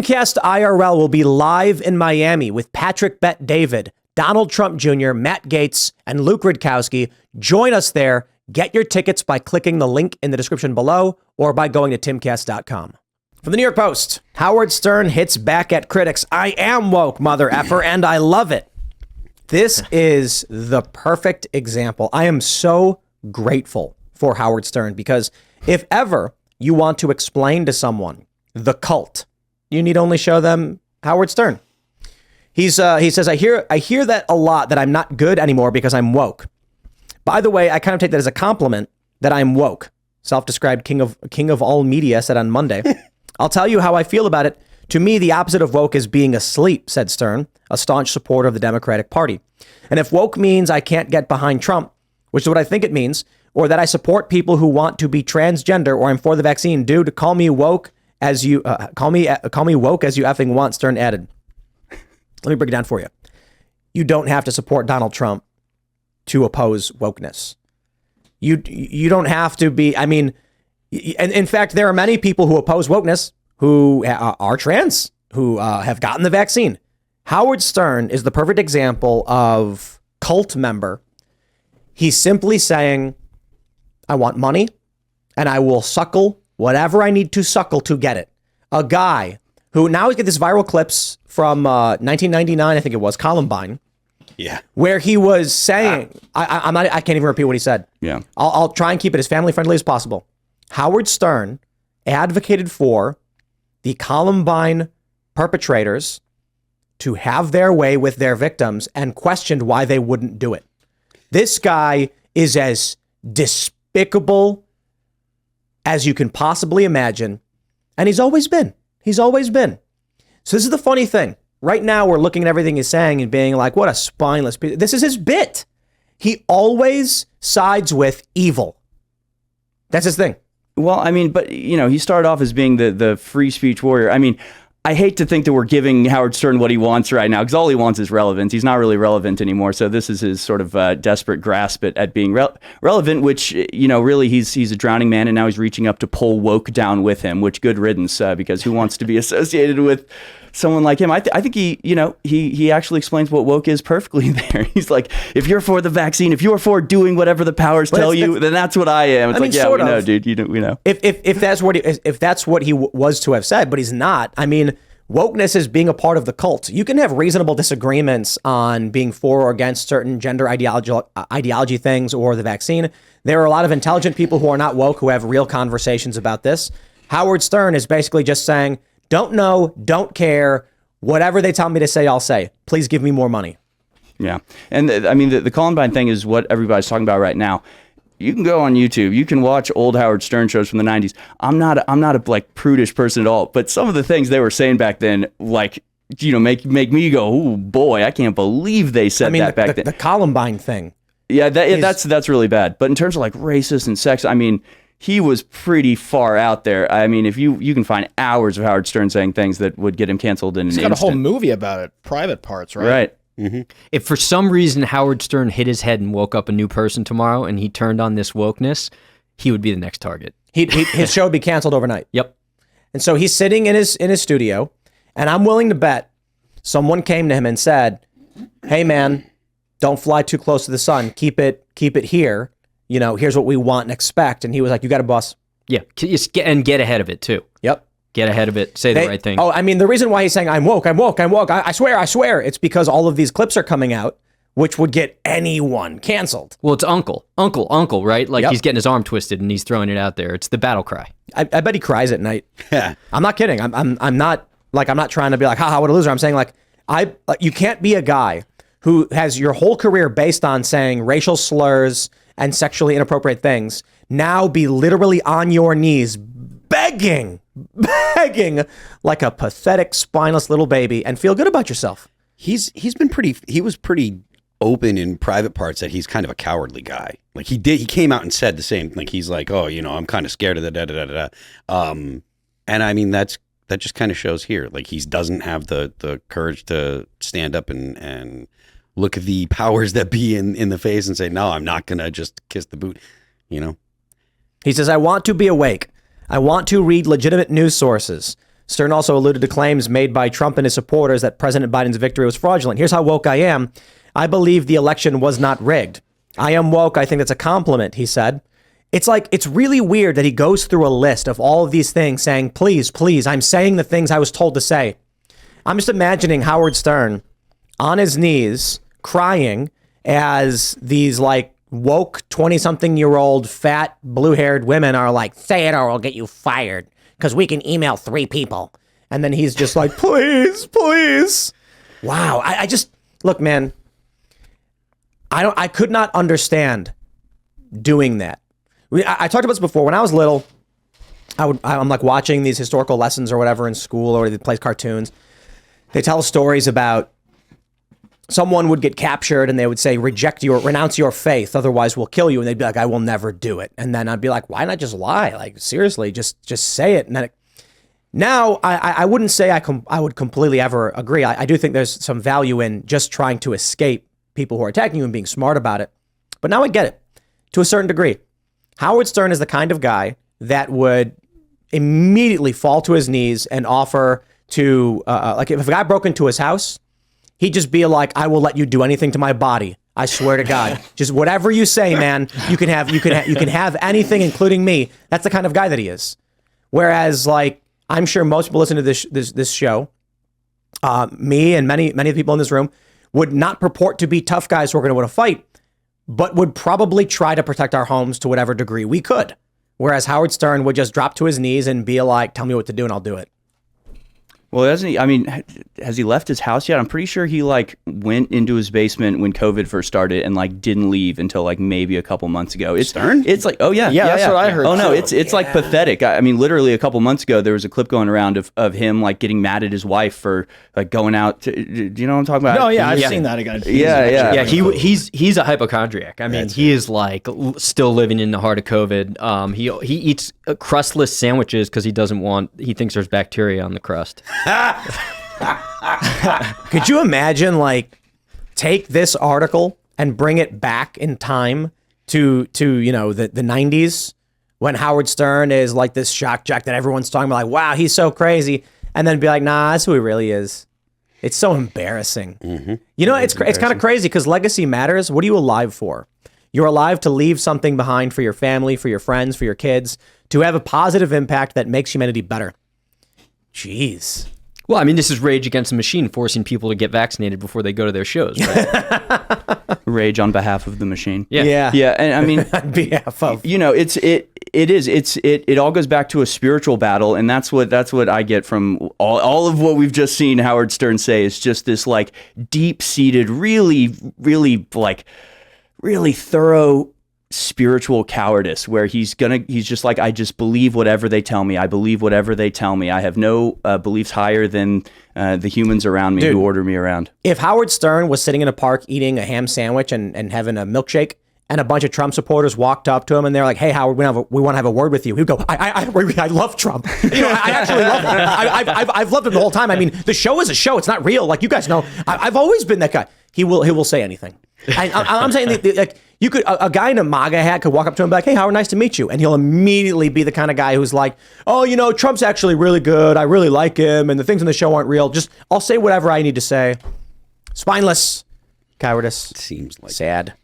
Timcast IRL will be live in Miami with Patrick Bet David, Donald Trump Jr., Matt Gaetz, and Luke Rudkowski. Join us there. Get your tickets by clicking the link in the description below or by going to timcast.com. From the New York Post, Howard Stern hits back at critics. I am woke, mother effer, and I love it. This is the perfect example. I am so grateful for Howard Stern because if ever you want to explain to someone the cult, you need only show them Howard Stern. He says, I hear that a lot, that I'm not good anymore because I'm woke. By the way, I kind of take that as a compliment that I'm woke. Self-described king of all media said on Monday. I'll tell you how I feel about it. To me, the opposite of woke is being asleep, said Stern, a staunch supporter of the Democratic Party. And if woke means I can't get behind Trump, which is what I think it means, or that I support people who want to be transgender, or I'm for the vaccine, dude, call me woke as you call me woke as you effing want, Stern added. Let me break it down for you. You don't have to support Donald Trump to oppose wokeness. You don't have to be, I mean, and in fact, there are many people who oppose wokeness who are trans, who have gotten the vaccine. Howard Stern is the perfect example of cult member. He's simply saying, I want money and I will suckle whatever I need to suckle to get it. A guy who now he's got this viral clips from 1999, I think it was, Columbine. Yeah. Where he was saying, I can't even repeat what he said. Yeah. I'll try and keep it as family friendly as possible. Howard Stern advocated for the Columbine perpetrators to have their way with their victims and questioned why they wouldn't do it. This guy is as despicable as you can possibly imagine. And he's always been. He's always been. So this is the funny thing. Right now, we're looking at everything he's saying and being like, what a spineless piece. This is his bit. He always sides with evil. That's his thing. Well, I mean, but, you know, he started off as being the free speech warrior. I mean, I hate to think that we're giving Howard Stern what he wants right now, because all he wants is relevance. He's not really relevant anymore. So this is his sort of desperate grasp at being relevant, which, you know, really he's a drowning man. And now he's reaching up to pull woke down with him, which good riddance, because who wants to be associated with someone like him? I think he actually explains what woke is perfectly there. He's like, if you're for the vaccine, if you're for doing whatever the powers tell you, then that's what I am. It's yeah, we know, dude. We know. If that's what he was to have said, but he's not. I mean, wokeness is being a part of the cult. You can have reasonable disagreements on being for or against certain gender ideology things or the vaccine. There are a lot of intelligent people who are not woke who have real conversations about this. Howard Stern is basically just saying, don't know, don't care. Whatever they tell me to say, I'll say. Please give me more money. Yeah. And I mean, the Columbine thing is what everybody's talking about right now. You can go on YouTube. You can watch old Howard Stern shows from the 90s. I'm not a like prudish person at all, but some of the things they were saying back then, like, you know, make me go, oh boy, I can't believe they said that back then. The Columbine thing. Yeah, that's really bad. But in terms of like racist and sex, I mean, he was pretty far out there. I mean, if you can find hours of Howard Stern saying things that would get him canceled in an instant. He's got a whole movie about it, Private Parts, right? Right. Mm-hmm. If for some reason Howard Stern hit his head and woke up a new person tomorrow and he turned on this wokeness, he would be the next target. His show would be canceled overnight. Yep. And so he's sitting in his studio, and I'm willing to bet someone came to him and said, hey man, don't fly too close to the sun. Keep it here. You know, here's what we want and expect. And he was like, you got a boss. Yeah. And get ahead of it too. Yep. Get ahead of it. Say the right thing. Oh, I mean, the reason why he's saying I'm woke. I swear. It's because all of these clips are coming out, which would get anyone canceled. Well, it's uncle, right? Like He's getting his arm twisted and he's throwing it out there. It's the battle cry. I bet he cries at night. I'm not kidding. I'm not trying to be like, haha, what a loser. I'm saying like, you can't be a guy who has your whole career based on saying racial slurs and sexually inappropriate things, now be literally on your knees begging like a pathetic, spineless little baby and feel good about yourself. He was pretty open in Private Parts that he's kind of a cowardly guy. Like he came out and said the same, like he's like, oh, you know, I'm kind of scared of the da. And I mean, that just kind of shows here. Like he doesn't have the courage to stand up and look at the powers that be in the face and say, no, I'm not going to just kiss the boot, you know? He says, I want to be awake. I want to read legitimate news sources. Stern also alluded to claims made by Trump and his supporters that President Biden's victory was fraudulent. Here's how woke I am. I believe the election was not rigged. I am woke. I think that's a compliment, he said. It's really weird that he goes through a list of all of these things saying, please, please, I'm saying the things I was told to say. I'm just imagining Howard Stern on his knees crying as these like woke 20-something-year-old fat blue-haired women are like, say it or we'll get you fired because we can email 3 people. And then he's just like, please, please. Wow. I just, look, man, I could not understand doing that. I talked about this before. When I was little, I'm like watching these historical lessons or whatever in school, or they play cartoons. They tell stories about someone would get captured and they would say, renounce your faith, otherwise we'll kill you. And they'd be like, I will never do it. And then I'd be like, why not just lie? Like, seriously, just say it. And then now I wouldn't say I would completely ever agree. I do think there's some value in just trying to escape people who are attacking you and being smart about it. But now I get it to a certain degree. Howard Stern is the kind of guy that would immediately fall to his knees and offer to, like if a guy broke into his house, he'd just be like, I will let you do anything to my body. I swear to God, just whatever you say, man, you can have anything, including me. That's the kind of guy that he is. Whereas, like, I'm sure most people listen to this show, me and many of the people in this room would not purport to be tough guys who are going to win a fight, but would probably try to protect our homes to whatever degree we could. Whereas Howard Stern would just drop to his knees and be like, tell me what to do and I'll do it. Well, hasn't he? I mean, has he left his house yet? I'm pretty sure he like went into his basement when COVID first started and like didn't leave until like maybe a couple months ago. It's Stern? It's like, oh yeah, that's what I heard. Oh no, too. it's like pathetic. I mean, literally a couple months ago, there was a clip going around of him like getting mad at his wife for like going out. Do you know what I'm talking about? No, yeah, I've seen that again. Yeah. He's a hypochondriac. I mean, he is like still living in the heart of COVID. He eats crustless sandwiches because he thinks there's bacteria on the crust. Could you imagine, like, take this article and bring it back in time to you know, the 90s when Howard Stern is like this shock jock that everyone's talking about, like, wow, he's so crazy, and then be like, nah, that's who he really is. It's so embarrassing. Mm-hmm. You know, it's kind of crazy because legacy matters. What are you alive for? You're alive to leave something behind for your family, for your friends, for your kids, to have a positive impact that makes humanity better. Jeez. Well, I mean, this is Rage Against the Machine forcing people to get vaccinated before they go to their shows, right? Rage on behalf of the machine. Yeah. And I mean, on behalf of, you know, it all goes back to a spiritual battle, and that's what I get from all of what we've just seen Howard Stern say is just this like deep-seated, really thorough spiritual cowardice where he's just like, I just believe whatever they tell me. I believe whatever they tell me. I have no beliefs higher than the humans around me who order me around. If Howard Stern was sitting in a park eating a ham sandwich and having a milkshake, and a bunch of Trump supporters walked up to him and they're like, hey, Howard, we want to have a word with you. He'd go, I love Trump. You know, I actually love him. I've loved him the whole time. I mean, the show is a show. It's not real. Like, you guys know, I've always been that guy. He will say anything. I'm saying that, like, you could, a guy in a MAGA hat could walk up to him and be like, hey, Howard, nice to meet you. And he'll immediately be the kind of guy who's like, oh, you know, Trump's actually really good. I really like him. And the things on the show aren't real. Just, I'll say whatever I need to say. Spineless. Cowardice. Seems like Sad.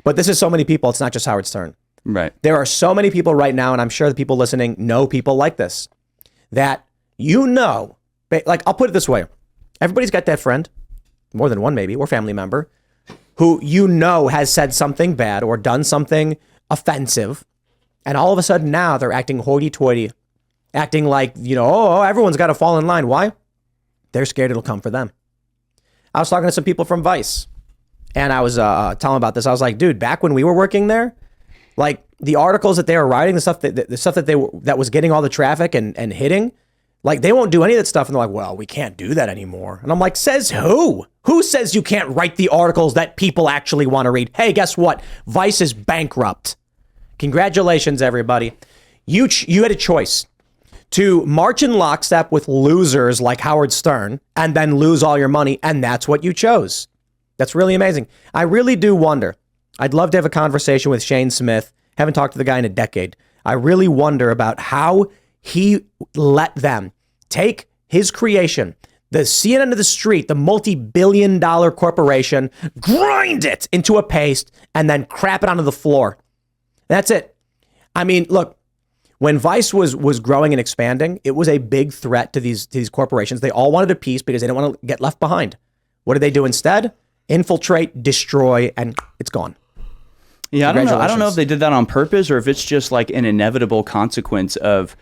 But this is so many people. It's not just Howard Stern. Right. There are so many people right now, and I'm sure the people listening know people like this, that you know, like, I'll put it this way. Everybody's got that friend, more than one maybe, or family member, who you know has said something bad or done something offensive, and all of a sudden now they're acting hoity-toity, acting like, you know, oh, everyone's got to fall in line. Why? They're scared it'll come for them. I was talking to some people from Vice, and I was telling them about this. I was like, dude, back when we were working there, like, the articles that they were writing, the stuff that was getting all the traffic and hitting, like, they won't do any of that stuff. And they're like, well, we can't do that anymore. And I'm like, says who? Who says you can't write the articles that people actually want to read? Hey, guess what? Vice is bankrupt. Congratulations, everybody. You had a choice to march in lockstep with losers like Howard Stern and then lose all your money. And that's what you chose. That's really amazing. I really do wonder. I'd love to have a conversation with Shane Smith. Haven't talked to the guy in a decade. I really wonder about how he let them take his creation, the CNN of the street, the multi-billion-dollar corporation, grind it into a paste and then crap it onto the floor. That's it. I mean, look, when Vice was growing and expanding, it was a big threat to these corporations. They all wanted a piece because they didn't want to get left behind. What did they do instead? Infiltrate, destroy, and it's gone. Yeah, I don't know if they did that on purpose or if it's just like an inevitable consequence of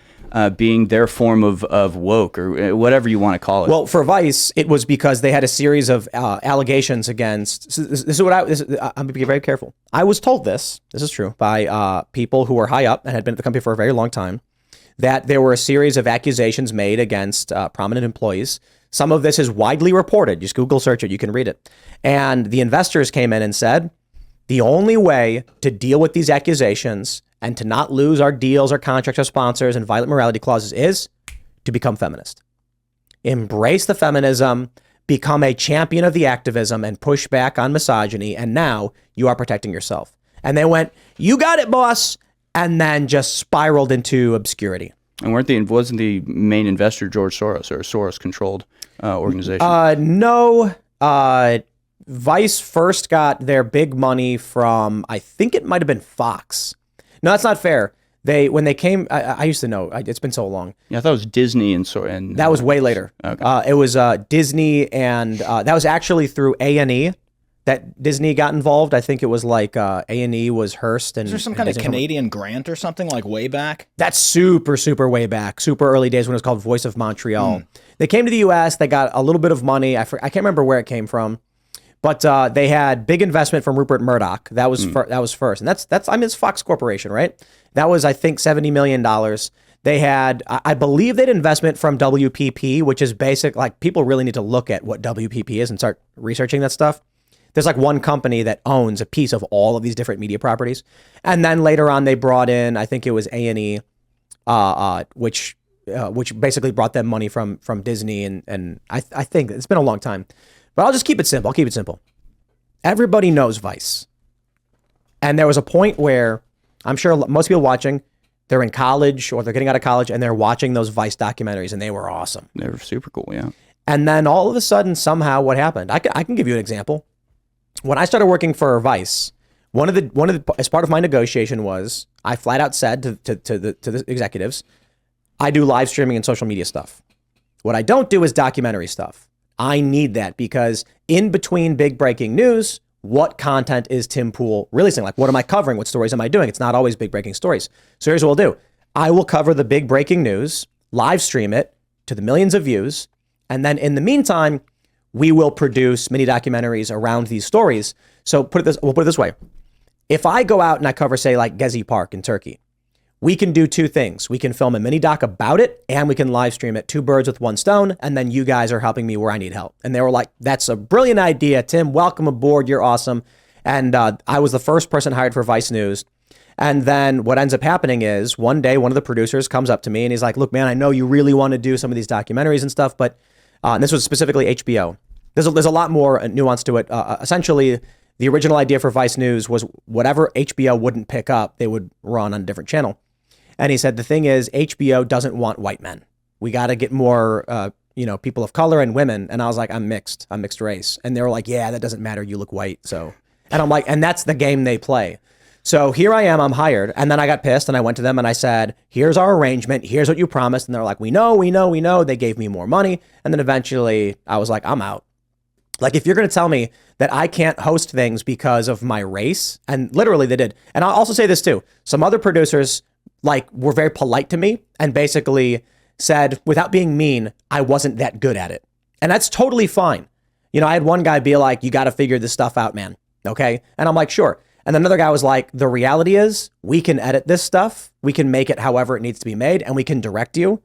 being their form of woke or whatever you want to call it. Well, for Vice, it was because they had a series of allegations against. So this is what I'm going to be very careful. I was told this is true, by people who were high up and had been at the company for a very long time, that there were a series of accusations made against prominent employees. Some of this is widely reported. Just Google search it. You can read it. And the investors came in and said, the only way to deal with these accusations and to not lose our deals, our contracts, our sponsors, and violent morality clauses is to become feminist. Embrace the feminism, become a champion of the activism, and push back on misogyny. And now you are protecting yourself. And they went, you got it, boss. And then just spiraled into obscurity. And wasn't the main investor George Soros or a Soros-controlled organization? No. Vice first got their big money from, I think it might have been Fox. No, that's not fair. When they came, I used to know. It's been so long. Yeah, I thought it was Disney and that was way later. Okay. It was Disney, and that was actually through A&E that Disney got involved. I think it was like A&E was Hearst. And Is there some kind of Canadian grant or something like way back? That's super way back, super early days when it was called Voice of Montreal. They came to the U.S. They got a little bit of money. I can't remember where it came from. But they had big investment from Rupert Murdoch. That was first, and that's I mean, it's Fox Corporation, right? That was, I think, $70 million. They had, I believe, they had investment from WPP, which is basic. Like, people really need to look at what WPP is and start researching that stuff. There's like one company that owns a piece of all of these different media properties, and then later on they brought in, I think it was A&E, which basically brought them money from Disney, and I think it's been a long time. But I'll just keep it simple. Everybody knows Vice. And there was a point where I'm sure most people watching, they're in college or they're getting out of college and they're watching those Vice documentaries, and they were awesome. They were super cool, yeah. And then all of a sudden, somehow, what happened? I can give you an example. When I started working for Vice, one of the as part of my negotiation was I flat out said to the executives, I do live streaming and social media stuff. What I don't do is documentary stuff. I need that because in between big breaking news, what content is Tim Pool releasing? Like, what am I covering? What stories am I doing? It's not always big breaking stories. So here's what we'll do. I will cover the big breaking news, live stream it to the millions of views. And then in the meantime, we will produce mini documentaries around these stories. So we'll put it this way. If I go out and I cover, say, like Gezi Park in Turkey, we can do two things. We can film a mini doc about it, and we can live stream it. 2 birds with 1 stone. And then you guys are helping me where I need help. And they were like, that's a brilliant idea, Tim. Welcome aboard. You're awesome. And I was the first person hired for Vice News. And then what ends up happening is one day, one of the producers comes up to me and he's like, look, man, I know you really want to do some of these documentaries and stuff, but and this was specifically HBO. There's a lot more nuance to it. Essentially, the original idea for Vice News was whatever HBO wouldn't pick up, they would run on a different channel. And he said, the thing is, HBO doesn't want white men. We got to get more, people of color and women. And I was like, I'm mixed race. And they were like, yeah, that doesn't matter. You look white. So, and I'm like, and that's the game they play. So here I am, I'm hired. And then I got pissed and I went to them and I said, here's our arrangement. Here's what you promised. And they're like, we know. They gave me more money. And then eventually I was like, I'm out. Like, if you're going to tell me that I can't host things because of my race, and literally they did. And I'll also say this too. Some other producers were very polite to me and basically said, without being mean, I wasn't that good at it. And that's totally fine. I had one guy be like, you got to figure this stuff out, man. Okay. And I'm like, sure. And then another guy was like, the reality is we can edit this stuff. We can make it however it needs to be made, and we can direct you.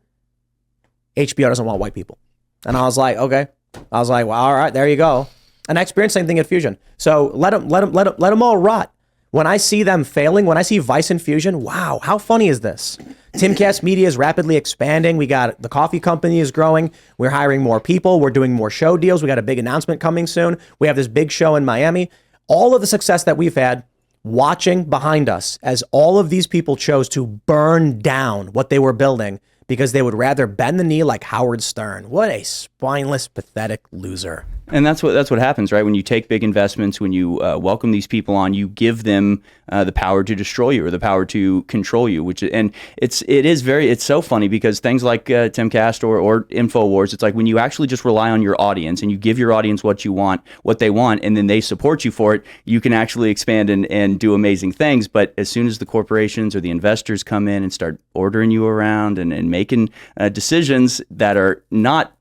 HBO doesn't want white people. And I was like, okay. I was like, well, all right, there you go. And I experienced the same thing at Fusion. So let them all rot. When I see them failing, when I see Vice and Fusion, wow, how funny is this? Timcast Media is rapidly expanding. We got the coffee company is growing. We're hiring more people. We're doing more show deals. We got a big announcement coming soon. We have this big show in Miami. All of the success that we've had, watching behind us as all of these people chose to burn down what they were building because they would rather bend the knee like Howard Stern. What a spineless, pathetic loser. And that's what happens, right? When you take big investments, when you welcome these people on, you give them the power to destroy you or the power to control you. It's so funny because things like Timcast or Infowars, it's like when you actually just rely on your audience and you give your audience what they want, and then they support you for it, you can actually expand and do amazing things. But as soon as the corporations or the investors come in and start ordering you around and making decisions that are not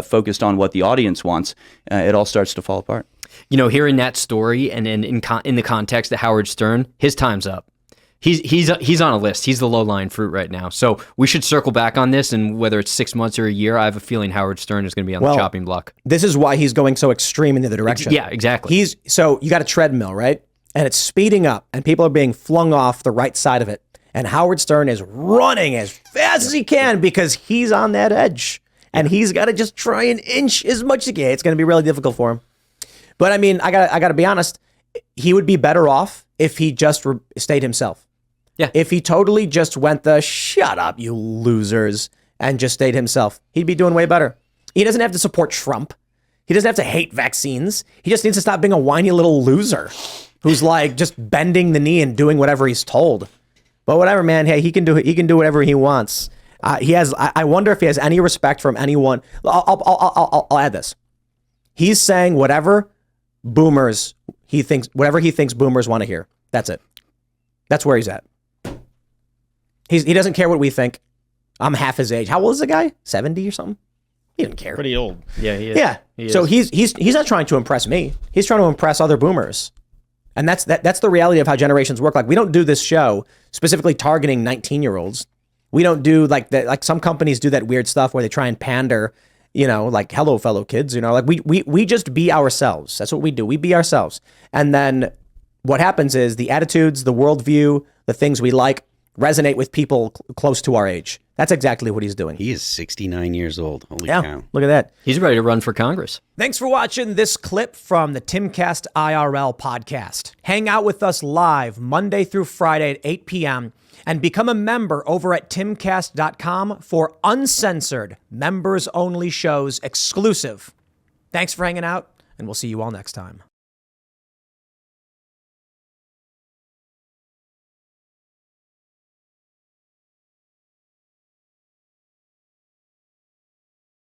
focused on what the audience wants, it all starts to fall apart. Hearing that story and in the context of Howard Stern, his time's up. He's on a list. He's the low-lying fruit right now. So we should circle back on this, and whether it's 6 months or a year, I have a feeling Howard Stern is going to be on the chopping block. This is why he's going so extreme in the other direction. Yeah, exactly. So you got a treadmill, right? And it's speeding up, and people are being flung off the right side of it. And Howard Stern is running as fast as he can because he's on that edge. And he's got to just try and inch as much as he can. It's going to be really difficult for him. But I mean, I got to be honest. He would be better off if he just stayed himself. Yeah. If he totally just went the shut up, you losers, and just stayed himself, he'd be doing way better. He doesn't have to support Trump. He doesn't have to hate vaccines. He just needs to stop being a whiny little loser who's like just bending the knee and doing whatever he's told. But whatever, man. Hey, he can do it. He can do whatever he wants. I wonder if he has any respect from anyone. I'll add this. He's saying whatever he thinks boomers want to hear. That's it. That's where he's at. He doesn't care what we think. I'm half his age. How old is the guy? 70 or something? He didn't care. Pretty old. Yeah, he is. Yeah. So he's not trying to impress me. He's trying to impress other boomers. And that's the reality of how generations work. Like, we don't do this show specifically targeting 19-year-olds. We don't do like some companies do that weird stuff where they try and pander, like, hello, fellow kids, like we just be ourselves. That's what we do. We be ourselves. And then what happens is the attitudes, the worldview, the things we like resonate with people close to our age. That's exactly what he's doing. He is 69 years old. Holy Yeah, cow. look at that. He's ready to run for Congress. Thanks for watching this clip from the Timcast IRL podcast. Hang out with us live Monday through Friday at 8 p.m. and become a member over at timcast.com for uncensored, members-only shows exclusive. Thanks for hanging out, and we'll see you all next time.